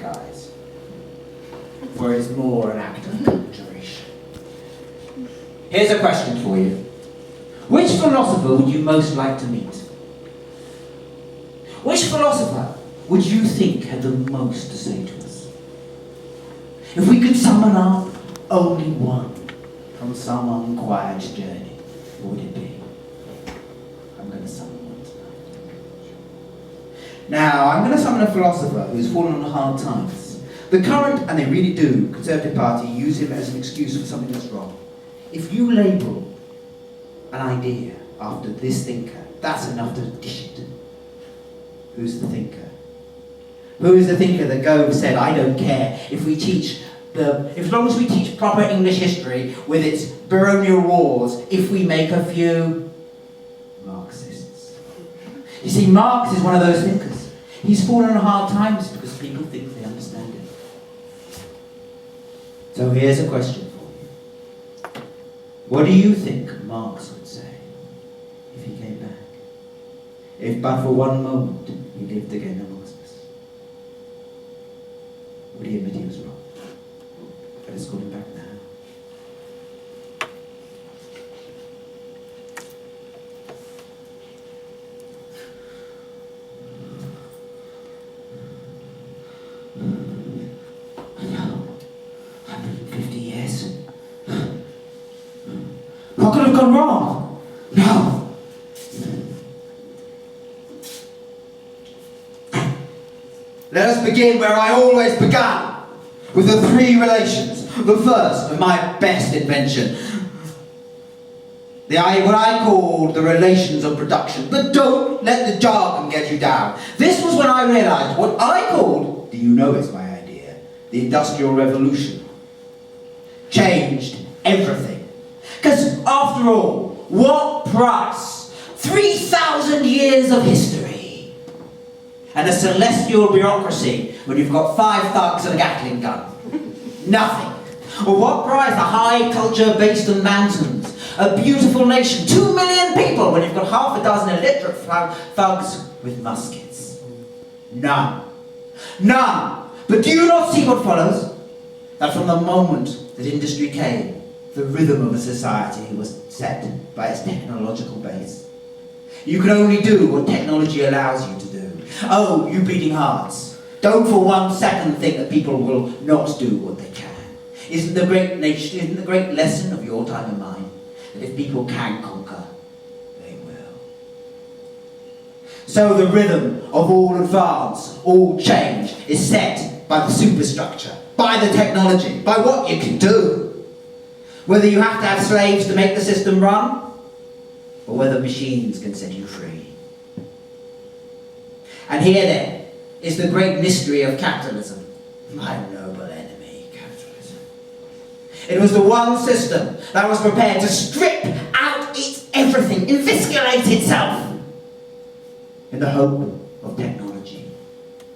guise, for it is more an act of conjuration. Here's a question for you. Which philosopher would you most like to meet? Which philosopher would you think had the most to say to us? If we could summon up only one from some unquiet journey, what would it be? I'm going to summon one tonight. Now, I'm going to summon a philosopher who's fallen on hard times. The current, and they really do, Conservative Party use him as an excuse for something that's wrong. If you label an idea after this thinker, that's enough to dish it. Who's the thinker? Who is the thinker that said, I don't care if we teach as long as we teach proper English history with its baronial wars, if we make a few Marxists. You see, Marx is one of those thinkers. He's fallen on hard times because people think they understand it. So here's a question for you. What do you think Marx would say if he came back? If but for one moment he lived again amongst us? Would he admit he was wrong? But it's call him back now. No. 150 years. What could have gone wrong? No. Let us begin where I always began, with the three relations. The first of my best invention. What I called the relations of production. But don't let the jargon get you down. This was when I realized what I called, do you know it's my idea, the Industrial Revolution. Changed everything. Because after all, what price? 3,000 years of history. And a celestial bureaucracy when you've got 5 thugs and a Gatling gun. Nothing. Or what price? A high culture based on mountains. A beautiful nation. 2 million people when you've got half a dozen illiterate thugs with muskets. None. None. But do you not see what follows? That from the moment that industry came, the rhythm of a society was set by its technological base. You can only do what technology allows you to do. Oh, you beating hearts. Don't for 1 second think that people will not do what they can. Isn't the great lesson of your time and mine that if people can conquer, they will? So the rhythm of all advance, all change, is set by the superstructure, by the technology, by what you can do. Whether you have to have slaves to make the system run, or whether machines can set you free. And here then is the great mystery of capitalism, my noble enemy, capitalism. It was the one system that was prepared to strip out its everything, eviscerate itself, in the hope of technology,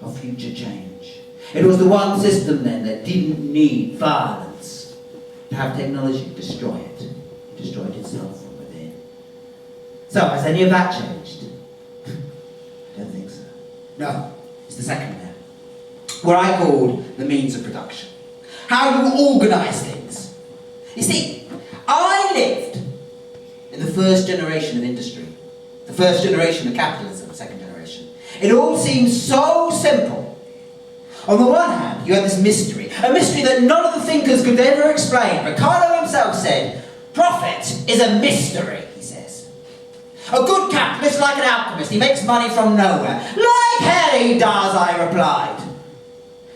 of future change. It was the one system then that didn't need violence to have technology destroy it. It destroyed itself from within. So, has any of that changed? I don't think so. No, it's the second layer. What I called the means of production. How do you organise things? You see, I lived in the first generation of industry, the first generation of capitalism, the second generation. It all seems so simple. On the one hand, you had this mystery, a mystery that none of the thinkers could ever explain. Ricardo himself said, profit is a mystery, he says. A good capitalist, like an alchemist, he makes money from nowhere. Like hell he does, I replied.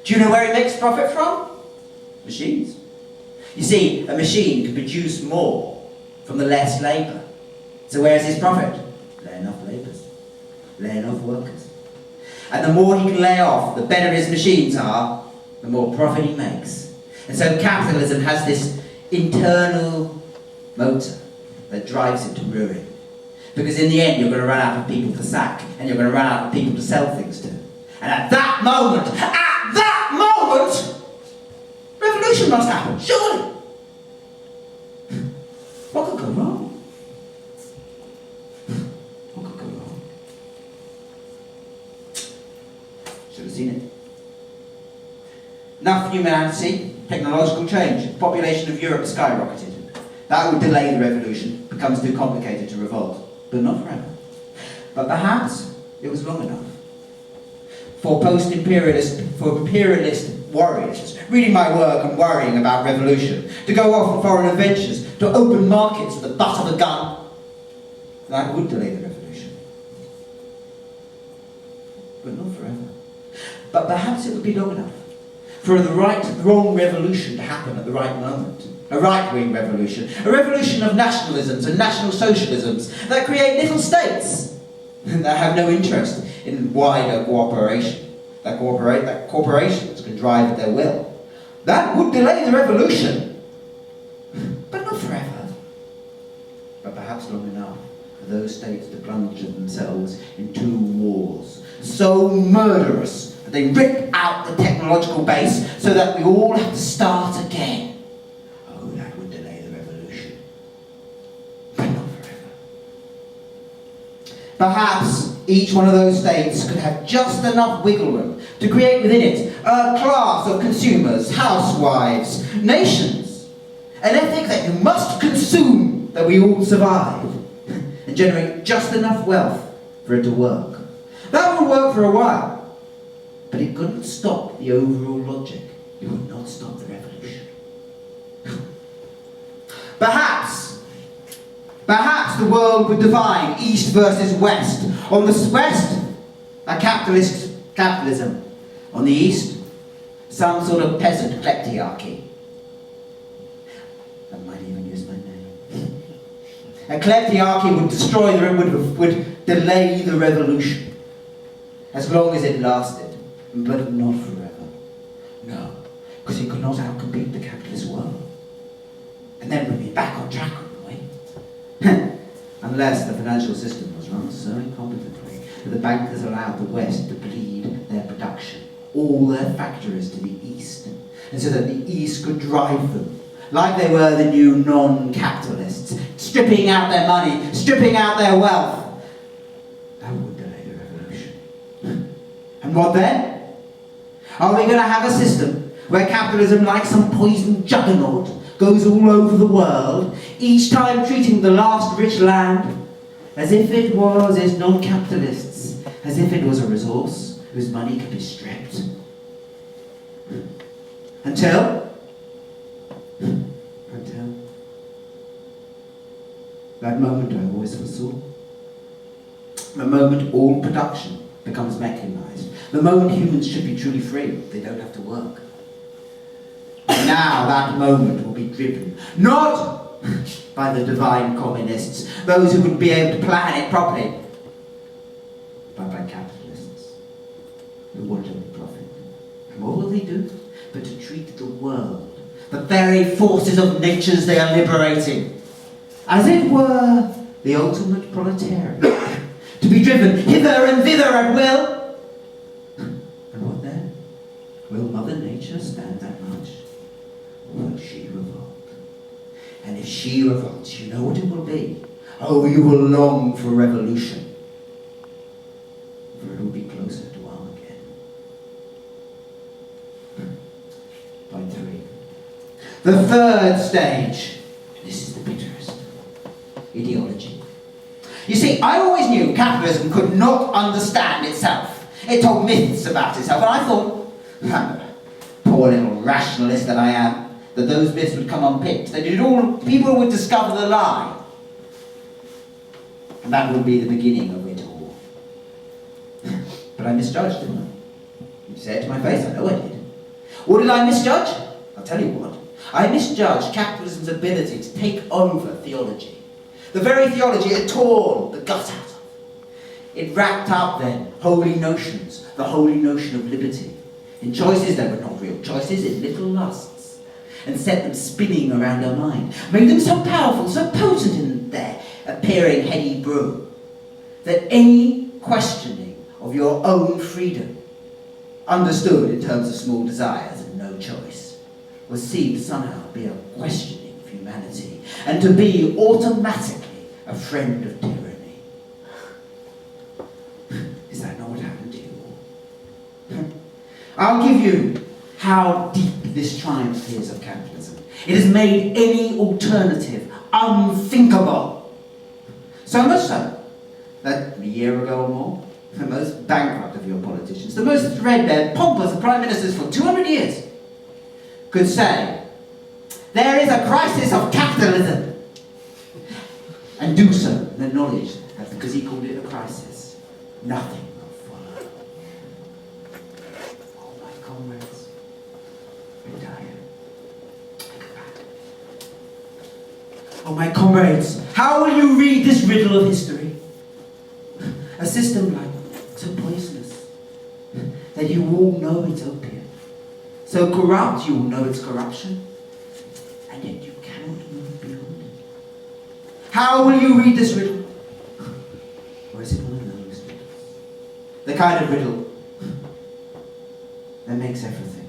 Do you know where he makes profit from? Machines. You see, a machine can produce more from the less labour. So where's his profit? Laying off labourers. Laying off workers. And the more he can lay off, the better his machines are, the more profit he makes. And so capitalism has this internal motor that drives it to ruin. Because in the end, you're going to run out of people to sack, and you're going to run out of people to sell things to. And at that moment, revolution must happen, surely. What could go wrong? What could go wrong? Should have seen it. enough humanity, technological change, the population of Europe skyrocketed. That would delay the revolution, it becomes too complicated to revolt, but not forever. But perhaps it was long enough for imperialist warriors, reading my work and worrying about revolution, to go off on foreign adventures, to open markets with the butt of a gun. That would delay the revolution. But not forever. But perhaps it would be long enough for the wrong revolution to happen at the right moment. A right-wing revolution. A revolution of nationalisms and national socialisms that create little states that have no interest in wider cooperation. That corporations can drive at their will. That would delay the revolution. But not forever. But perhaps long enough for those states to plunge themselves into wars so murderous that they rip out the technological base so that we all have to start again. Oh, that would delay the revolution. But not forever. Perhaps each one of those states could have just enough wiggle room to create within it a class of consumers, housewives, nations, an ethic that you must consume that we all survive, and generate just enough wealth for it to work. That would work for a while, but it couldn't stop the overall logic. It would not stop the revolution. Perhaps the world would divide East versus West. On the West, a capitalism. On the East, some sort of peasant kleptocracy. I might even use my name. A kleptocracy would destroy would delay the revolution as long as it lasted, but not forever. No, because it could not outcompete the capitalist world. And then we'd be back on track, wouldn't we? Unless the financial system was run so incompetently that the bankers allowed the West to bleed their production, all their factories to the East, and so that the East could drive them, like they were the new non-capitalists, stripping out their money, stripping out their wealth. That would delay the revolution. And what then? Are we going to have a system where capitalism, like some poison juggernaut, goes all over the world, each time treating the last rich land as if it was its non-capitalists, as if it was a resource whose money could be stripped? Until that moment I always foresaw. The moment all production becomes mechanized. The moment humans should be truly free, they don't have to work. And now that moment will be driven, not by the divine communists, those who would be able to plan it properly, but by capitalists who want only profit. And what will they do? But to treat the world, the very forces of natures they are liberating, as it were the ultimate proletariat, to be driven hither and thither at will. And what then? Will Mother Nature stand that much? Or will she revolt? And if she revolts, you know what it will be. Oh, you will long for revolution, for it will be closer to Armageddon. Point 3. The third stage. This is the bitterest. Ideology. You see, I always knew capitalism could not understand itself. It told myths about itself, and I thought, poor little rationalist that I am, that those myths would come unpicked, that people would discover the lie. And that would be the beginning of it all. But I misjudged, didn't I? You say it to my face, I know I did. What did I misjudge? I'll tell you what. I misjudged capitalism's ability to take over theology. The very theology it tore the gut out of. It wrapped up then holy notions, the holy notion of liberty, in choices that were not real choices, in little lusts, and set them spinning around our mind, made them so powerful, so potent in their appearing heady brew, that any questioning of your own freedom, understood in terms of small desires and no choice, was seen to somehow be a questioning of humanity, and to be automatically a friend of tyranny. Is that not what happened to you all? I'll give you how deep this triumph is of capitalism. It has made any alternative unthinkable. So much so that a year ago or more, the most bankrupt of your politicians, the most threadbare, pompous of prime ministers for 200 years, could say, there is a crisis of capitalism, and do so in the knowledge that because he called it a crisis, nothing will follow. Oh, my comrades, retire. Think back. Oh, my comrades, how will you read this riddle of history? A system like so poisonous that you all know it's opium, so corrupt you all know it's corruption, and yet you cannot move beyond it. How will you read this riddle? Or is it one of those riddles? The kind of riddle that makes everything